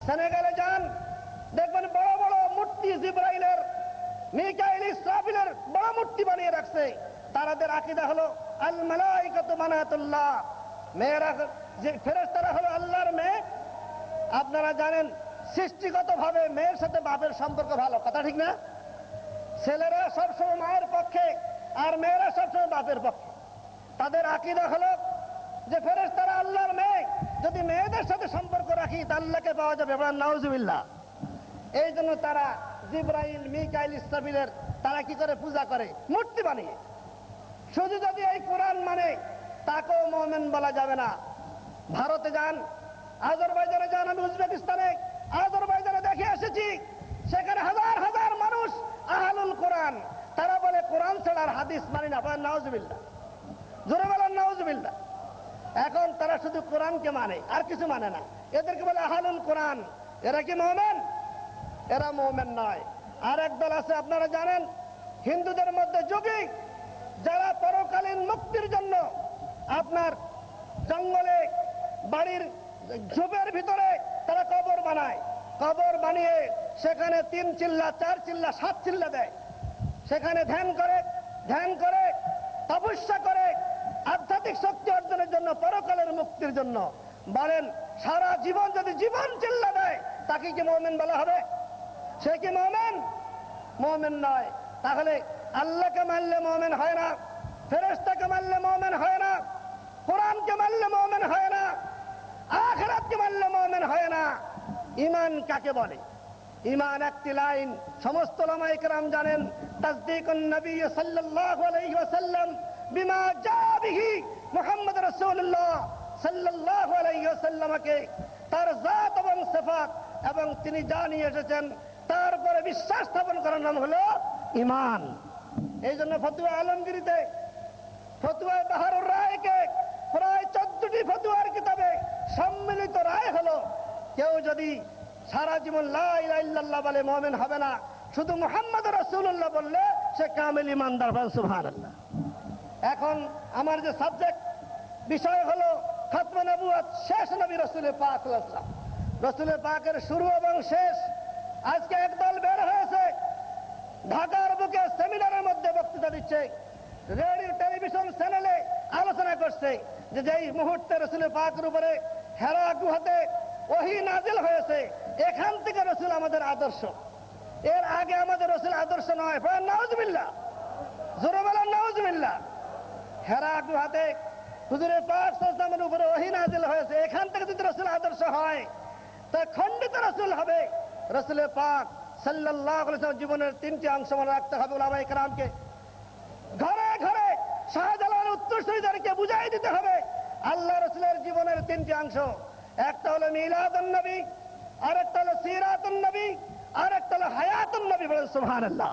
সেনেগালে যান, দেখবেন বড় বড় মূর্তি জিবরাইলের, মিকাইল, ইসরাফিলের বড় মূর্তি বানিয়ে রাখছে। তাদের আকীদা হলো আল মালাইকাতু বানাতুল্লাহ, মেয়েরা যে ফেরেশতারা হলো আল্লাহর মেয়ে। আপনারা জানেন সৃষ্টিগতভাবে মেয়ের সাথে বাপের সম্পর্ক ভালো, কথা ঠিক না? ছেলেরা সবসময় মায়ের পক্ষে আর মেয়েরা সবসময় বাপের পক্ষে। তাদের আকীদা হলো যে ফেরেশতারা আল্লাহর মেয়ে, যদি মেয়েদের সাথে সম্পর্ক রাখি তা আল্লাহকে পাওয়া যাবে, নাউজুবিল্লাহ। এই জন্য তারা জিবরাইল, মিকাইল, ইসরাফিলের তারা কি করে? পূজা করে মূর্তি বানিয়ে। শুধু যদি এই কোরআন মানে তাকেও মুমিন বলা যাবে না। ভারতে যান, আজারবাইজানে যান, আমি উজবেকিস্তানে আজারবাইজানে দেখে এসেছি, সেখানে হাজার হাজার মানুষ আহলুল কোরআন, তারা বলে কোরআন ছাড়া আর হাদিস মানি না, বলেন নাউজুবিল্লাহ, জোরে বলেন নাউজুবিল্লাহ। এখন তারা শুধু কোরআনকে মানে, আর কিছু মানে না, এদেরকে বলে আহলুল কোরআন। এরা কি মুমিন? এরা মুমিন নয়। আর একদল আছে, আপনারা জানেন হিন্দুদের মধ্যে যোগী, যারা পরকালীন মুক্তির জন্য আপনার জঙ্গলে, বাড়ির ঝোপের ভিতরে তারা কবর বানায়। কবর বানিয়ে সেখানে 3 চিল্লা, 4 চিল্লা, 7 চিল্লা দেয়। সেখানে ধ্যান করে তপস্যা করে আধ্যাত্মিক শক্তি অর্জনের জন্য, পরকালের মুক্তির জন্য। বলেন সারা জীবন যদি জীবন চিল্লা দেয়, তাকে কি মুমিন বলা হবে? সে কি মুমিন? মুমিন নয়। তাহলে আল্লাহকে মানলে মুমিন হয় না, ফেরেশতাকে মানলে মুমিন হয় না, কোরআনকে মানলে মুমিন হয় না, আখিরাতকে মানলে মুমিন হয় না। ঈমান কাকে বলে? ঈমান একটি লাইন, সমস্ত উলামায়ে কেরাম জানেন, তাসদীকুন নবী সাল্লাল্লাহু আলাইহি ওয়াসাল্লাম বিমা জাআ বিহি মুহাম্মদ রাসূলুল্লাহ সাল্লাল্লাহু আলাইহি ওয়াসাল্লামকে তার জাত এবং সিফাত এবং তিনি যা নিয়ে এসেছেন তারপরে বিশ্বাস স্থাপন করার নাম হলো ঈমান। এই জন্য ফতোয়া আলমগীরিতে, ফতোয়া বাহারুর রায়কে প্রায় 14টি ফতোয়ার কিতাবে সম্মিলিত রায় হলো, কেউ যদি সারা জীবন লা ইলাহা ইল্লাল্লাহ বলে মুমিন হবে না, শুধু মুহাম্মদ রাসূলুল্লাহ বললে সে কামিল ঈমানদার। সুবহানাল্লাহ। এখন আমার যে সাবজেক্ট বিষয় হলো খতমে নবুয়ত, শেষ নবী রাসূল পাক সাল্লাল্লাহু আলাইহি ওয়াসাল্লাম। রাসূল পাকের শুরু এবং শেষ। আজকে একদল বের হয়েছে, ঢাকার বুকে সেমিনারের মধ্যে বক্তৃতা দিচ্ছে, রেডিও টেলিভিশন চ্যানেলে আলোচনা করছে যে যেই মুহূর্তে রাসূল পাকের উপরে হেরা গুহাতে ওহী নাজিল হয়েছে, এখান থেকে রাসূল আমাদের আদর্শ, এর আগে আমাদের রাসূল আদর্শ নয়। নাউজুবিল্লাহ, জোরে বলেন নাউজুবিল্লাহ। হেরা গুহাতে হুজুরে পাক সাল্লাল্লাহু আলাইহি ওয়াসাল্লামের উপরে ওহী নাজিল হয়েছে, এখান থেকে যদি রাসূল আদর্শ হয় তা খণ্ডিত রাসূল হবে। রাসূল পাক সাল্লাল্লাহু আলাইহি ওয়াসাল্লাম জীবনের 3টি অংশ মনে রাখতে হবে উলামায়ে কেরামকে। ঘরে ঘরে শাহজালাল উত্তরসূরিদেরকে বুঝাই দিতে হবে আল্লাহ রাসূলের জীবনের 3টি অংশ। একটা হলো মিলাদুন নবী, আরেকটা হলো সিরাতুন নবী, আরেকটা হলো হায়াতুন নবী। বলেন সুবহানাল্লাহ।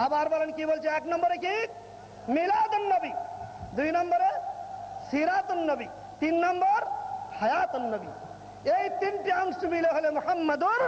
আবার বলেন কি বলছে? 1 নম্বরে কি? মিলাদুন নবী, 2 নম্বরে সিরাতুন নবী, 3 নম্বর হায়াতুন নবী। এই 3টি অংশ মিলে হলে মুহাম্মাদুর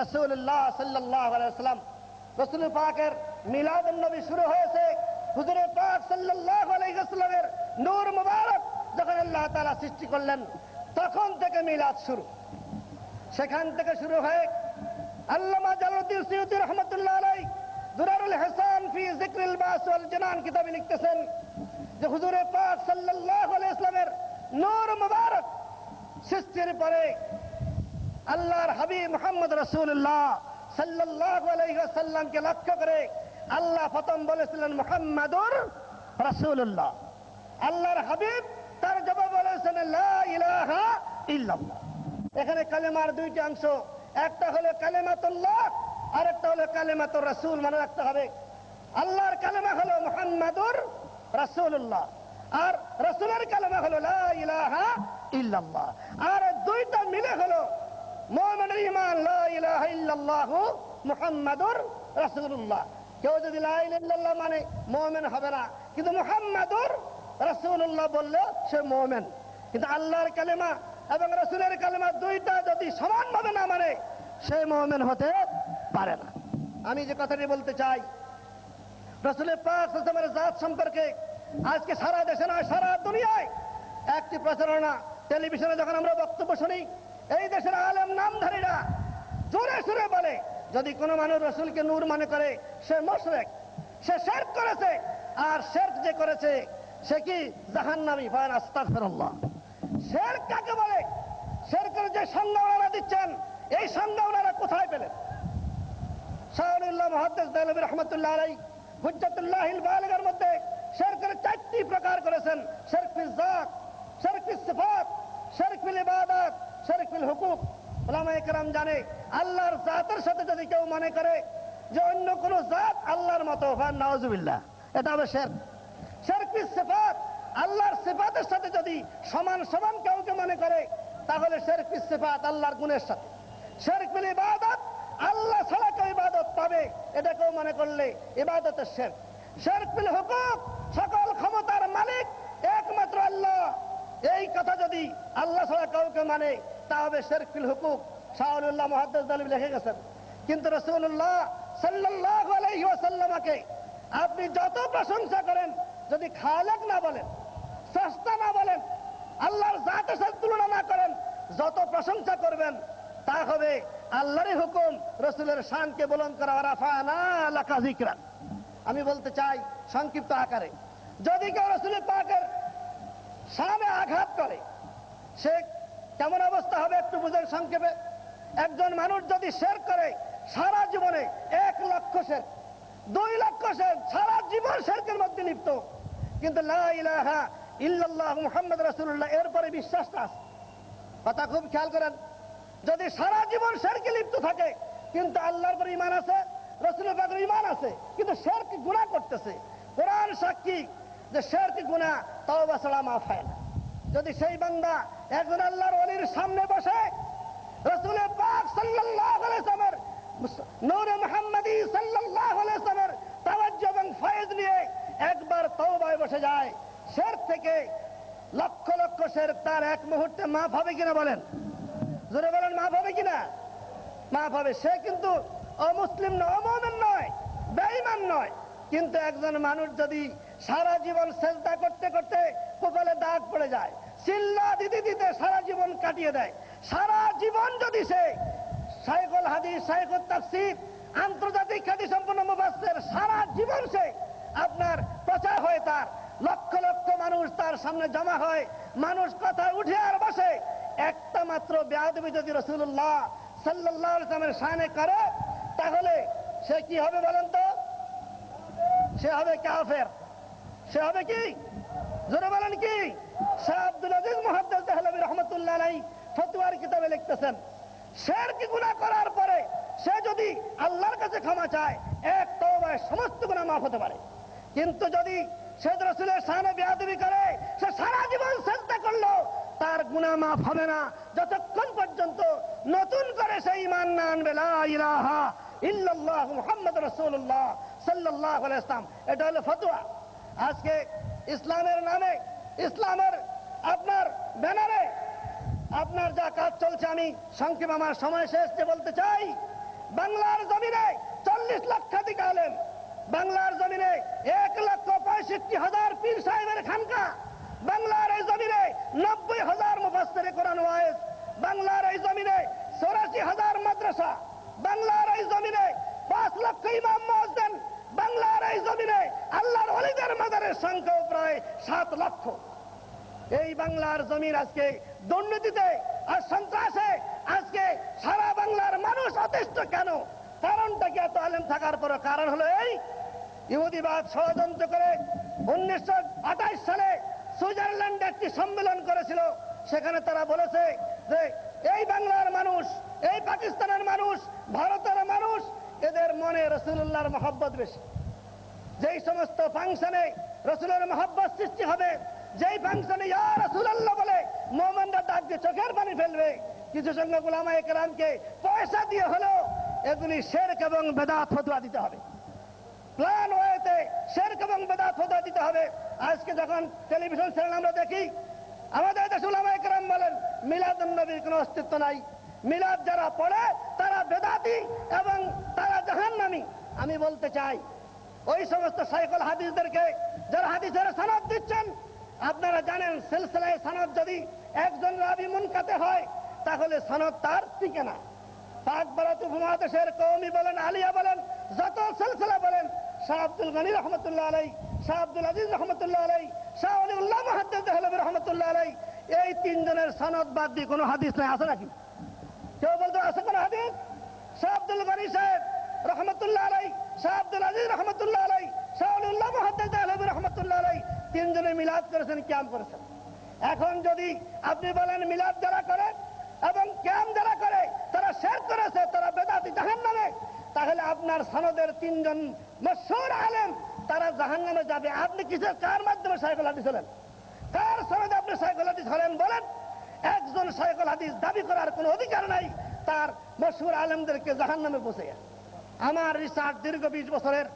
রাসূলুল্লাহ সাল্লাল্লাহু আলাইহি ওয়াসাল্লাম। রাসূল পাকের মিলাদুন নবী শুরু হয়েছে হুজুরে পাক সাল্লাল্লাহু আলাইহি ওয়াসাল্লামের নূর মুবারক যখন আল্লাহ তাআলা সৃষ্টি করলেন, তখন থেকে মিলাদ শুরু। সেখান থেকে শুরু হয়ে আল্লামা জালালউদ্দিন সুয়ুতী রাহমাতুল্লাহ আলাইহি দুরারুল ইহসান ফি যিকরিল বাস ওয়াল জানান কিতাবে লিখতেছেন যে হুজুরে পাক সাল্লাল্লাহু আলাইহি ওয়াসাল্লামের নূর মুবারক সৃষ্টির পরে আল্লাহর হাবিব মুহাম্মদ রাসূলুল্লাহ সাল্লাল্লাহু আলাইহি ওয়াসাল্লামকে লক্ষ্য করে আল্লাহ প্রথম বলেছিলেন মুহাম্মাদুর রাসূলুল্লাহ। আল্লাহর হাবিব তার জবাব বলেছেন লা ইলাহা ইল্লাল্লাহ। এখানে কালেমার 2টি অংশ, একটা হলো কালেমাতুল্লাহ, আরেকটা হলো কালেমাতুর রাসূল। মনে রাখতে হবে আল্লাহর কালেমা হলো মুহাম্মাদুর রাসূলুল্লাহ, আর রাসূলের কালেমা হলো লা ইলাহা ইল্লাল্লাহ। আর 2টা মিলে হলো মুমিনের ঈমান, লা ইলাহা ইল্লাল্লাহু মুহাম্মাদুর রাসূলুল্লাহ। কেউ যদি লা ইলাহা ইল্লাল্লাহ মানে মুমিন হবে না, কিন্তু মুহাম্মাদুর রাসূলুল্লাহ বললে সে মুমিন। কিন্তু আল্লাহর কালেমা এবং রাসূলের কালেমা 2টা যদি সমানভাবে না মানে সে মুমিন হতে পারে না। আমি যে কথাটি বলতে চাই, রাসূল পাক সাল্লাল্লাহু আলাইহি ওয়াসাল্লামের জাত সম্পর্কে আজকে সারা দেশে নয় সারা দুনিয়ায় একটি প্রচারণা, টেলিভিশনে যখন আমরা বক্তব্য শুনি, এই দেশের আলেম নাম যদি কোনো মানুষ রসুলকে নূর মনে করে সে মুশরিক, সে শিরক করেছে। আর শিরক যে করেছে সে কি জাহান্নামী। ফান আস্তাগফিরুল্লাহ। শিরক কাকে বলে? শিরকের যে সংজ্ঞা ওনারা দিচ্ছেন, এই সংজ্ঞা ওনারা কোথায় পেলেন? শাহরুল্লাহ মুহাদ্দিস দেহলভী রহমতুল্লাহ আলাইহি হুজ্জাতুল্লাহিল বালিগের মধ্যে শিরকের 4টি প্রকার করেছেন। শিরক ফিল যাত, শিরক ফিস সিফাত, শিরক ফিল ইবাদত, শিরক ফিল হুকুক। উলামায়ে কেরাম জানে আল্লাহর জাতের সাথে যদি কেউ মনে করে যে অন্য কোন জাত আল্লাহর মতো, নাউজুবিল্লাহ, এটা হবে শিরক। শিরক ফিস সিফাত, আল্লাহর সিফাতের সাথে যদি সমান সমান কাউকে মনে করে তাহলে শিরক ফিস সিফাত, আল্লাহর গুণের সাথে। শিরক ফিল ইবাদত, আল্লাহ ছাড়া কেউ ইবাদত পাবে এটা কেউ মনে করলে ইবাদতের শিরক। শিরক ফিল হুকুক, সকল ক্ষমতার মালিক একমাত্র আল্লাহ, এই কথা যদি আল্লাহ ছাড়া কাউকে মানে তা হবে শিরক ফিল হুকুক। শাহরুল্লাহ মুহাদ্দিস দেহলভী লিখে গেছেন। কিন্তু রাসূলুল্লাহ সাল্লাল্লাহু আলাইহি ওয়াসাল্লামকে আপনি যত প্রশংসা করেন, যদি খালেক না বলেন, স্রষ্টা না বলেন, আল্লাহর জাতের সাথে তুলনা না করেন, যত প্রশংসা করবেন তা হবে আল্লাহরই হুকুম রসুলের শানকে বুলন্দ করা। রাফা'না লাকা যিকরাক। আমি বলতে চাই সংক্ষিপ্ত আকারে, যদি কেউ রসুলের পাকের শানে আঘাত করে সে কেমন অবস্থা হবে একটু বুঝেন সংক্ষেপে। একজন মানুষ যদি শিরক করে সারা জীবনে 1 লক্ষ শিরক, 2 লক্ষ শিরক, সারা জীবন শিরকের মধ্যে লিপ্ত, কিন্তু লা ইলাহা ইল্লাল্লাহ মুহাম্মদ রাসূলুল্লাহ এরপরে বিশ্বাসটা আছে। কথা খুব খেয়াল করেন। যদি সারা জীবন শিরকে লিপ্ত থাকে কিন্তু আল্লাহর উপর ঈমান আছে, রাসূলের পাকের ঈমান আছে, কিন্তু শিরক গুনাহ করতেছে, কোরআন সাক্ষী যে শিরক গুনাহ তওবা ছাড়া মাফ হয় না। যদি সেই বান্দা একজন আল্লাহর ওলির সামনে বসে রাসূলের পাক সাল্লাল্লাহু আলাইহি ওয়াসাল্লামের নূরে মুহাম্মাদি সাল্লাল্লাহু আলাইহি ওয়াসাল্লামের তাওয়াজ্জু এবং ফয়েজ নিয়ে একবার তওবায় বসে যায়, শিরক থেকে লক্ষ লক্ষ শিরক তার এক মুহূর্তে মাফ হবে কিনা বলেন? জোরে বলেন, মাফ হবে কিনা? মাফ হবে। সে কিন্তু অমুসলিম নয়, অমুমিন নয়, বেঈমান নয়। কিন্তু একজন মানুষ যদি সারা জীবন সেজদা করতে করতে কপালে দাগ পড়ে যায়, সিল্লা দিতে দিতে সারা জীবন কাটিয়ে দেয়, সারা জীবন যদি সে শাইখুল হাদিস, শাইখুল তাফসীর, আন্তর্জাতিক খ্যাতি সম্পন্ন মুফাসসির, সারা জীবন সে আপনার প্রচার হয়ে তার লক্ষ লক্ষ মানুষ তার সামনে জমা হয়, মানুষ কথায় উঠে আর বসে, একটা মাত্র বেয়াদবি যদি রাসূলুল্লাহ সাল্লাল্লাহু আলাইহি ওয়াসাল্লামের শানে করে তাহলে সে কি হবে বলেন তো? সে হবে কাফের। সে হবে কি? জোরে বলেন কি? শাহ আব্দুল আজিজ মুহাদ্দিস দেহলভী রহমতুল্লাহ আলাইহি ফতোয়ার কিতাবে লিখতেছেন, শিরক গুনাহ করার পরে সে যদি আল্লাহর কাছে ক্ষমা চায়, এক তওবায় সমস্ত গুনাহ মাফ হতে পারে। কিন্তু যদি সে রাসূলের শানে বেয়াদবি করে, সে সারা জীবন সিজদা করলো, তার গুনাহ মাফ হবে না যতক্ষণ পর্যন্ত নতুন করে সে ঈমান না আনবে লা ইলাহা ইল্লাল্লাহ মুহাম্মাদুর রাসূলুল্লাহ সাল্লাল্লাহু আলাইহি ওয়াসাল্লাম। এটা হলো ফতোয়া। আজকে ইসলামের নামে, ইসলামের আপনার ব্যানারে আপনার যা কাজ চলছে, আমি সংক্ষেপে আমার সময় শেষ যে বলতে চাই, বাংলার জমিনে 40 লক্ষাধিক আলেম, বাংলার জমিনে 1,65,000 পীর সাহেবের খানকা, বাংলার এই জমিনে 90,000 মুফাসসিরে কোরআন ওয়াইজ, বাংলার এই জমিনে 84,000 মাদ্রাসা, বাংলার এই জমিনে 5 লক্ষ ইমাম মুয়াজ্জিন, বাংলার এই জমিনে আল্লাহর ওলিদের মাজারের সংখ্যাও প্রায় 7 লক্ষ। এই বাংলার জমিন আজকে দুর্নীতিতে আর সন্ত্রাসে আজকে সারা বাংলার মানুষ অতিষ্ঠ কেন? কারণটা কি? এত আলেম থাকার পর কারণ হলো এই ইহুদিবাদ ষড়যন্ত্র করে 1928 সালে সুইজারল্যান্ডে একটি সম্মেলন করেছিল। সেখানে তারা বলেছে যে এই বাংলার মানুষ, এই পাকিস্তানের মানুষ, ভারতের মানুষ, এদের মনে রাসূলুল্লাহর মহব্বত বেশি। যেই সমস্ত ফাংশনে রাসূলের মহব্বত সৃষ্টি হবে, যেই ফাংশনে ইয়া রাসূলুল্লাহ বলে মুমিনরা ডাক দিয়ে চোখের পানি ফেলবে, কিছু সংখ্যক উলামায়ে কেরামকে পয়সা দিয়ে হলো এগুলি শিরক এবং বেদাত ফতোয়া দিতে হবে। প্ল্যান ওয়েতে শিরক এবং বেদাত ফতোয়া দিতে হবে। আজকে যখন টেলিভিশন চ্যানেল আমরা দেখি, আমাদের দেশে উলামায়ে কেরাম বলেন মিলাদুন নবীর কোনো অস্তিত্ব নাই, মিলাদ যারা পড়ে তারা বেদাতি এবং তারা জাহান্নামী। আমি বলতে চাই ওই সমস্ত শাইখুল হাদিসদেরকে যারা হাদিসের সনদ দিচ্ছেন, আপনারা জানেন সিলসিলায়ে সনদ যদি একজন রাবী মুনকাতে হয় তাহলে সনদ তার টিকে না, পাক ভারত উপমহাদেশের কওমি বলেন, আলিয়া বলেন, যত সিলসিলা বলেন, শাহ আব্দুল গনি রহমতুল্লাহ আলাই, শাহ আব্দুল আজিজ রহমতুল্লাহ আলাই, শাহ ওলিউল্লাহ মুহাদ্দিস দেহলভী রহমতুল্লাহ আলাই, এই তিনজনের সনদ বাদ দিয়ে কোনো হাদিস নাই, আছে নাকি? কেউ বলতে আছে কোন হাদিস? শাহ আব্দুল গনি সাহেব রহমতুল্লাহ আলাই, শাহ আব্দুল আজিজ রহমতুল্লাহ আলাই, শাহ ওলিউল্লাহ মুহাদ্দিস দেহলভী রহমতুল্লাহ আলাই, তিনজনে মিলাদ করেছেন, কিয়াম করেছেন। এখন যদি আপনি বলেন মিলাদ যারা করে এবং কিয়াম যারা করে তারা শিরক করেছে, তারা বেদাতি, জাহান্নামে, তাহলে আপনার সনদের তিনজন মশহুর আলেম তারা জাহান্নামে যাবে। আপনি কিসের কার মাধ্যমে শাইখুল হাদিস হলেন? কার সনদে আপনি শাইখুল হাদিস হলেন বলেন? একজন শাইখুল হাদিস দাবি করার কোনো অধিকার নাই তার মশহুর আলেমদেরকে জাহান্নামে পৌঁছে। আমার রিসার্চ দীর্ঘ 20 বছরের,